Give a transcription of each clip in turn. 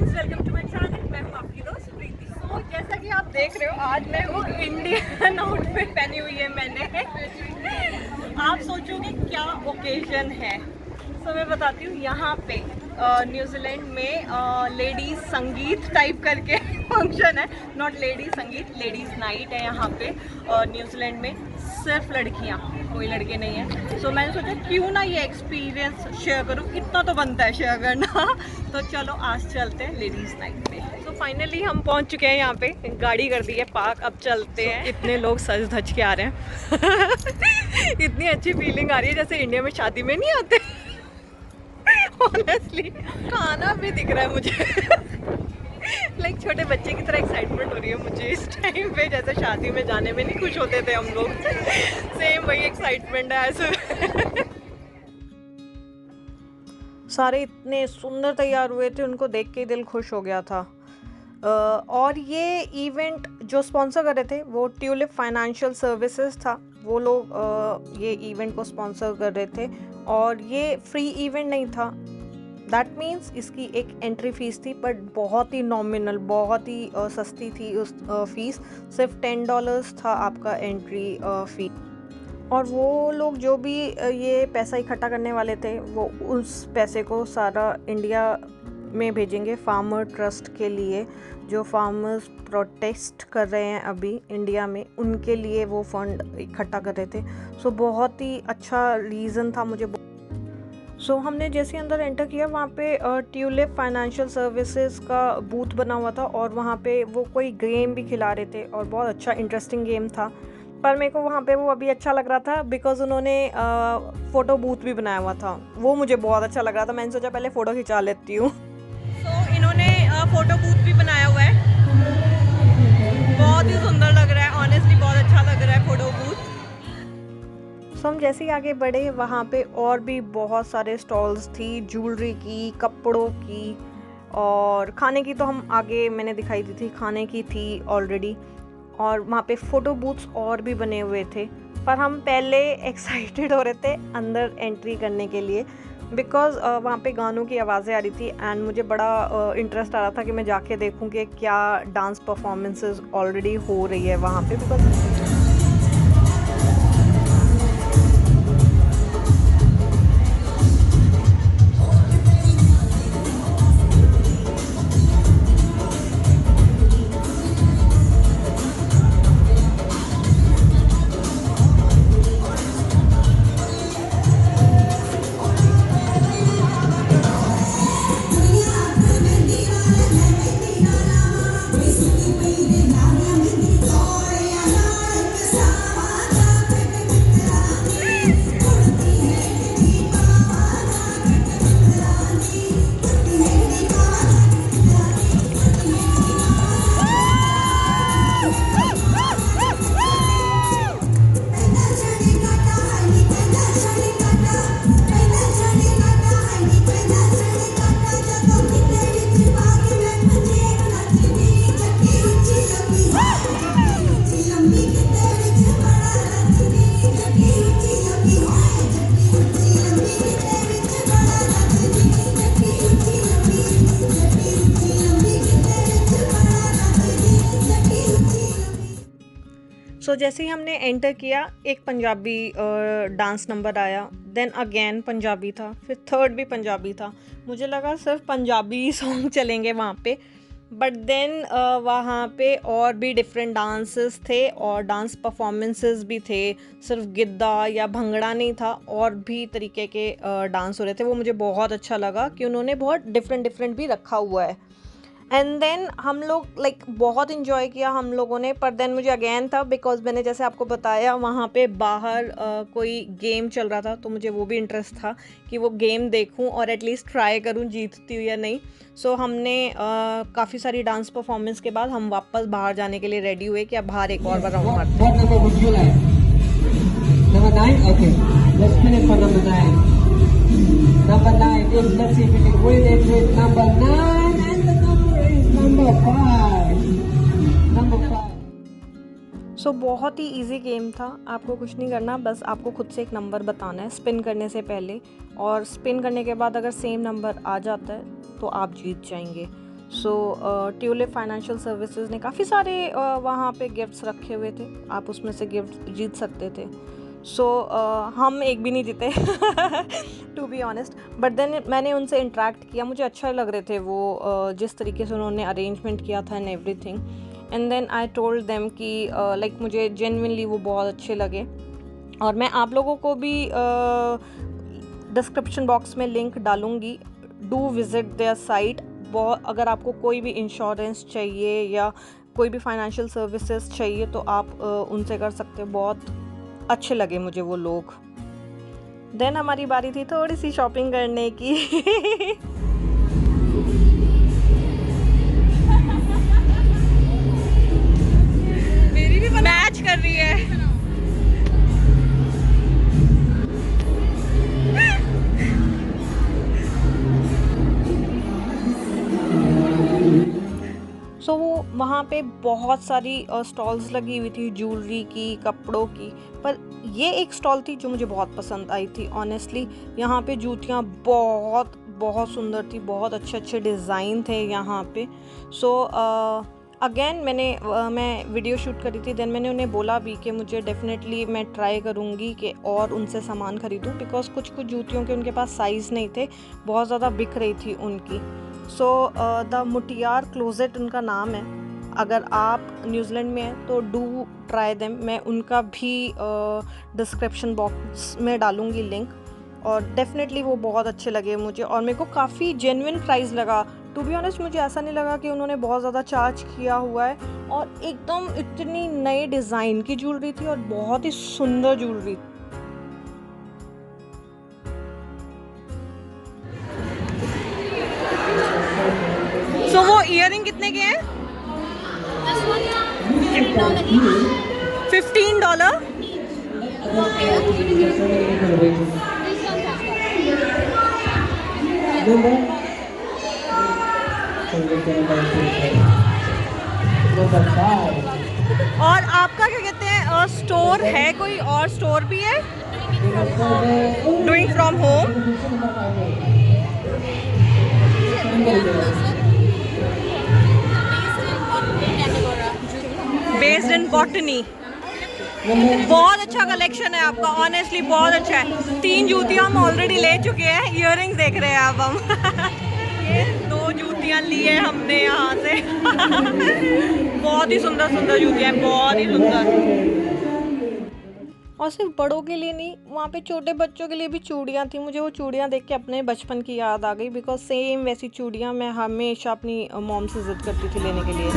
Friends, welcome to my channel. मैं हूं आपकी दोस्त प्रीति। सो जैसा कि आप देख रहे हो, आज मैं हूँ इंडियन आउटफिट पहनी हुई है मैंने। आप सोचोगे क्या ओकेजन है। सो मैं बताती हूँ, यहाँ पे न्यूजीलैंड में लेडीज संगीत टाइप करके फंक्शन है। नॉट लेडीज संगीत, लेडीज नाइट है यहाँ पे न्यूजीलैंड में। सिर्फ लड़कियाँ, कोई लड़के नहीं है। सो मैंने सोचा क्यों ना ये एक्सपीरियंस शेयर करूँ, इतना तो बनता है शेयर करना। तो चलो आज चलते हैं लेडीज नाइट पे। तो फाइनली हम पहुंच चुके हैं यहाँ पे, गाड़ी कर दी है पार्क, अब चलते हैं। इतने लोग सज धज के आ रहे हैं। इतनी अच्छी फीलिंग आ रही है जैसे इंडिया में शादी में नहीं आते। ऑनेस्टली खाना भी दिख रहा है मुझे। लाइक छोटे बच्चे की तरह एक्साइटमेंट हो रही है मुझे इस टाइम पे, जैसे शादी में जाने में नहीं खुश होते थे हम लोग। सेम वही एक्साइटमेंट है ऐसे। सारे इतने सुंदर तैयार हुए थे, उनको देख के दिल खुश हो गया था। और ये इवेंट जो स्पॉन्सर कर रहे थे वो ट्यूलिप फाइनेंशियल सर्विसेज था। वो लोग ये इवेंट को स्पॉन्सर कर रहे थे और ये फ्री इवेंट नहीं था। दैट मीन्स इसकी एक एंट्री फ़ीस थी, बट बहुत ही नॉमिनल, बहुत ही सस्ती थी उस फ़ीस। सिर्फ $10 था आपका एंट्री फ़ी। और वो लोग जो भी ये पैसा इकट्ठा करने वाले थे, वो उस पैसे को सारा इंडिया में भेजेंगे फार्मर ट्रस्ट के लिए। जो फार्मर्स प्रोटेस्ट कर रहे हैं अभी इंडिया में, उनके लिए वो फंड इकट्ठा कर रहे थे। सो बहुत ही अच्छा रीज़न था मुझे। सो हमने जैसे अंदर एंटर किया, वहाँ पे ट्यूलिप फाइनेंशियल सर्विसेज का बूथ बना हुआ था और वहाँ पे वो कोई गेम भी खिला रहे थे और बहुत अच्छा इंटरेस्टिंग गेम था। पर मेरे को वहाँ पे वो अभी अच्छा लग रहा था बिकॉज उन्होंने फ़ोटो बूथ भी बनाया हुआ था। वो मुझे बहुत अच्छा लग रहा था। मैंने सोचा पहले फ़ोटो खिंचा लेती हूँ। सो इन्होंने फ़ोटो बूथ भी बनाया हुआ है, बहुत ही सुंदर लग रहा है। ऑनेस्टली बहुत अच्छा लग रहा है फ़ोटो बूथ। सो हम जैसे ही आगे बढ़े, वहाँ पे और भी बहुत सारे स्टॉल्स थी, ज्वेलरी की, कपड़ों की और खाने की। तो हम आगे मैंने दिखाई दी थी, खाने की थी ऑलरेडी। और वहाँ पे फ़ोटो बूथ्स और भी बने हुए थे। पर हम पहले एक्साइटेड हो रहे थे अंदर एंट्री करने के लिए, बिकॉज़ वहाँ पे गानों की आवाज़ें आ रही थी एंड मुझे बड़ा इंटरेस्ट आ रहा था कि मैं जाके देखूँ कि क्या डांस परफॉर्मेंसेस ऑलरेडी हो रही है वहाँ पे। बिकॉज जैसे ही हमने एंटर किया, एक पंजाबी डांस नंबर आया, देन अगेन पंजाबी था, फिर थर्ड भी पंजाबी था। मुझे लगा सिर्फ पंजाबी सॉन्ग चलेंगे वहाँ पे, बट देन वहाँ पे और भी डिफरेंट डांसेस थे और डांस परफॉर्मेंसेस भी थे। सिर्फ गिद्दा या भंगड़ा नहीं था, और भी तरीके के डांस हो रहे थे। वो मुझे बहुत अच्छा लगा कि उन्होंने बहुत डिफरेंट भी रखा हुआ है। एंड देन हम लोग बहुत इन्जॉय किया हम लोगों ने। पर देन मुझे अगेन था, बिकॉज मैंने जैसे आपको बताया वहाँ पे बाहर कोई गेम चल रहा था, तो मुझे वो भी इंटरेस्ट था कि वो गेम देखूं और एटलीस्ट ट्राई करूं जीतती हूँ या नहीं। सो हमने काफ़ी सारी डांस परफॉर्मेंस के बाद हम वापस बाहर जाने के लिए रेडी हुए कि अब बाहर एक और बार राउंड मारते हैं। सो बहुत ही इजी गेम था। आपको कुछ नहीं करना, बस आपको खुद से एक नंबर बताना है स्पिन करने से पहले, और स्पिन करने के बाद अगर सेम नंबर आ जाता है तो आप जीत जाएंगे। सो ट्यूलिप फाइनेंशियल सर्विसेज ने काफ़ी सारे वहाँ पे गिफ्ट्स रखे हुए थे, आप उसमें से गिफ्ट जीत सकते थे। सो हम एक भी नहीं जीते to be honest, but then मैंने उनसे इंटरेक्ट किया, मुझे अच्छा लग रहे थे वो जिस तरीके से उन्होंने अरेंजमेंट किया था and everything. And then I told them कि लाइक मुझे जेन्युइनली वो बहुत अच्छे लगे। और मैं आप लोगों को भी डिस्क्रिप्शन बॉक्स में लिंक डालूँगी, डू विज़िट देयर साइट। बहुत, अगर आपको कोई भी इंश्योरेंस चाहिए या कोई भी फाइनेंशियल सर्विसेज चाहिए तो आप उनसे कर सकते हो। बहुत अच्छे लगे मुझे वो लोग। देन हमारी बारी थी थोड़ी सी शॉपिंग करने की मेरी भी मैच कर रही है। सो वहाँ पे बहुत सारी स्टॉल्स लगी हुई थी ज्वेलरी की, कपड़ों की, पर ये एक स्टॉल थी जो मुझे बहुत पसंद आई थी ऑनेस्टली। यहाँ पे जूतियाँ बहुत बहुत सुंदर थी, बहुत अच्छे अच्छे डिज़ाइन थे यहाँ पे। सो अगेन मैं वीडियो शूट करी थी, देन मैंने उन्हें बोला भी कि मुझे डेफिनेटली मैं ट्राई करूँगी कि और उनसे सामान ख़रीदूँ, बिकॉज कुछ कुछ जूतियों के उनके पास साइज़ नहीं थे, बहुत ज़्यादा बिक रही थी उनकी। सो द मुटियार क्लोजेट उनका नाम है। अगर आप न्यूजीलैंड में हैं तो डू ट्राई देम। मैं उनका भी डिस्क्रिप्शन बॉक्स में डालूँगी लिंक, और डेफिनेटली वो बहुत अच्छे लगे मुझे, और मेरे को काफ़ी जेन्युइन प्राइस लगा। टू बी ऑनेस्ट मुझे ऐसा नहीं लगा कि उन्होंने बहुत ज़्यादा चार्ज किया हुआ है, और एकदम इतनी नए डिज़ाइन की ज्वेलरी थी और बहुत ही सुंदर ज्वेलरी। सो वो ईयरिंग कितने के हैं? $15। और आपका क्या कहते हैं, स्टोर है कोई और स्टोर भी है? Doing from home, based in botany. बहुत अच्छा कलेक्शन है आपका, ऑनेस्टली बहुत अच्छा है। 3 जूतियाँ हम ऑलरेडी ले चुके हैं, इयररिंग्स देख रहे हैं अब हम ये 2 जूतियाँ ली है हमने यहाँ से बहुत ही सुंदर सुंदर जूतियाँ, बहुत ही सुंदर। और सिर्फ बड़ों के लिए नहीं, वहाँ पे छोटे बच्चों के लिए भी चूड़ियाँ थी। मुझे वो चूड़ियाँ देख के अपने बचपन की याद आ गई, बिकॉज सेम वैसी चूड़ियाँ मैं हमेशा अपनी मॉम से जिद करती थी लेने के लिए।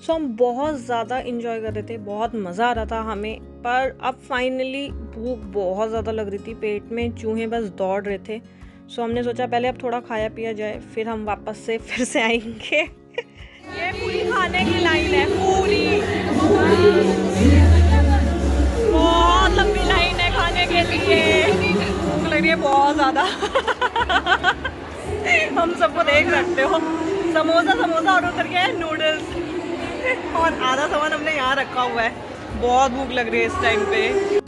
सो हम बहुत ज़्यादा इंजॉय कर रहे थे, बहुत मज़ा आ रहा था हमें। पर अब फाइनली भूख बहुत ज़्यादा लग रही थी, पेट में चूहे बस दौड़ रहे थे। सो हमने सोचा पहले अब थोड़ा खाया पिया जाए, फिर हम वापस से फिर से आएंगे ये पूरी खाने की लाइन है, पूरी बहुत लंबी लाइन है खाने के लिए, भूख लग रही है बहुत ज़्यादा हम सबको देख सकते हो, समोसा ऑर्डर करके है, नूडल्स और आधा सामान हमने यहाँ रखा हुआ है। बहुत भूख लग रही है इस टाइम पे।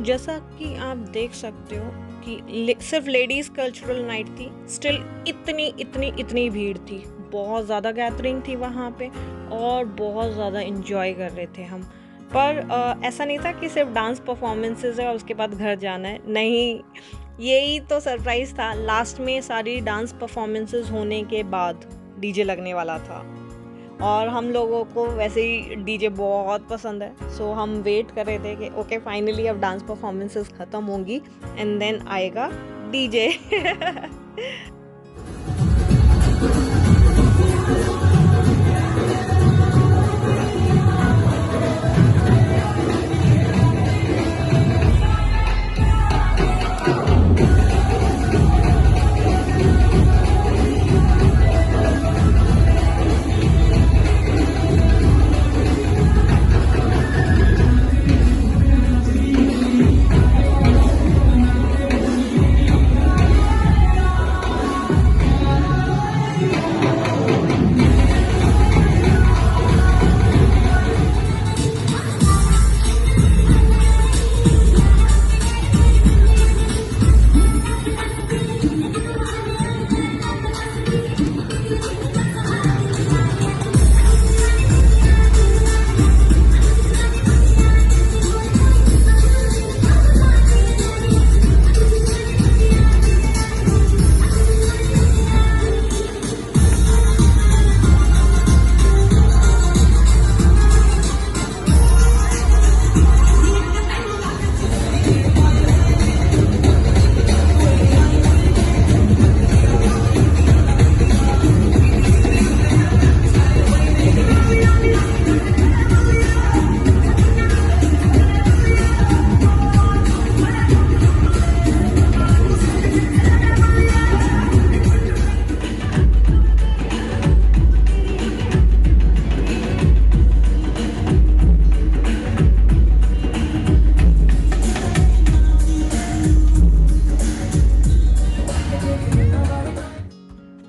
जैसा कि आप देख सकते हो कि सिर्फ लेडीज़ कल्चरल नाइट थी, स्टिल इतनी भीड़ थी, बहुत ज़्यादा गैदरिंग थी वहाँ पे और बहुत ज़्यादा इन्जॉय कर रहे थे हम। पर ऐसा नहीं था कि सिर्फ डांस परफॉर्मेंसेस है और उसके बाद घर जाना है, नहीं, यही तो सरप्राइज़ था। लास्ट में सारी डांस परफॉर्मेंसेस होने के बाद डीजे लगने वाला था और हम लोगों को वैसे ही डीजे बहुत पसंद है, सो हम वेट कर रहे थे कि ओके फाइनली अब डांस परफॉर्मेंसेस ख़त्म होंगी एंड देन आएगा डीजे।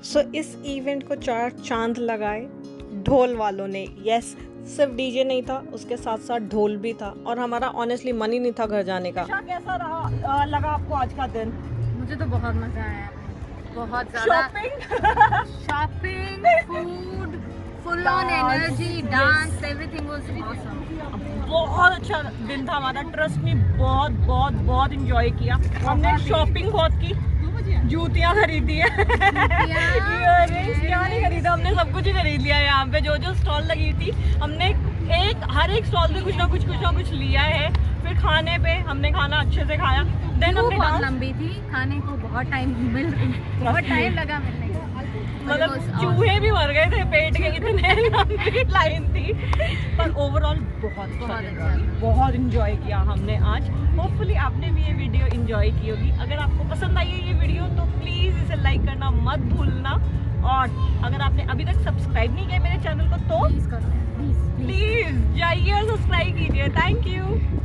सो इस इवेंट को 4 चांद लगाए ढोल वालों ने। यस, सिर्फ डीजे नहीं था, उसके साथ साथ ढोल भी था और हमारा ऑनेस्टली मन ही नहीं था घर जाने का। कैसा लगा आपको आज का दिन? मुझे तो बहुत मजा आया, बहुत ज़्यादा। Shopping, food, full on energy, dance, everything was awesome. बहुत अच्छा दिन था हमारा, ट्रस्ट में बहुत इंजॉय किया। हमने शॉपिंग बहुत की, जूतियाँ खरीदी है, इयररिंग्स क्या नहीं खरीदा, हमने सब कुछ ही खरीद लिया। यहाँ पे जो स्टॉल लगी थी हमने हर एक स्टॉल से कुछ ना कुछ लिया है। फिर खाने पे हमने खाना अच्छे से खाया। देन हमने बहुत लंबी थी, खाने को बहुत टाइम लगा मिलने को, मतलब चूहे भी मर गए थे पेट के, इतने लंबी लाइन थी। पर ओवरऑल बहुत इंजॉय किया हमने आज। होपफुली आपने भी ये वीडियो इंजॉय की होगी। अगर आपको पसंद आई है ये वीडियो तो प्लीज़ इसे लाइक करना मत भूलना, और अगर आपने अभी तक सब्सक्राइब नहीं किया मेरे चैनल को तो प्लीज प्लीज़ जाइए और सब्सक्राइब कीजिए। Thank you.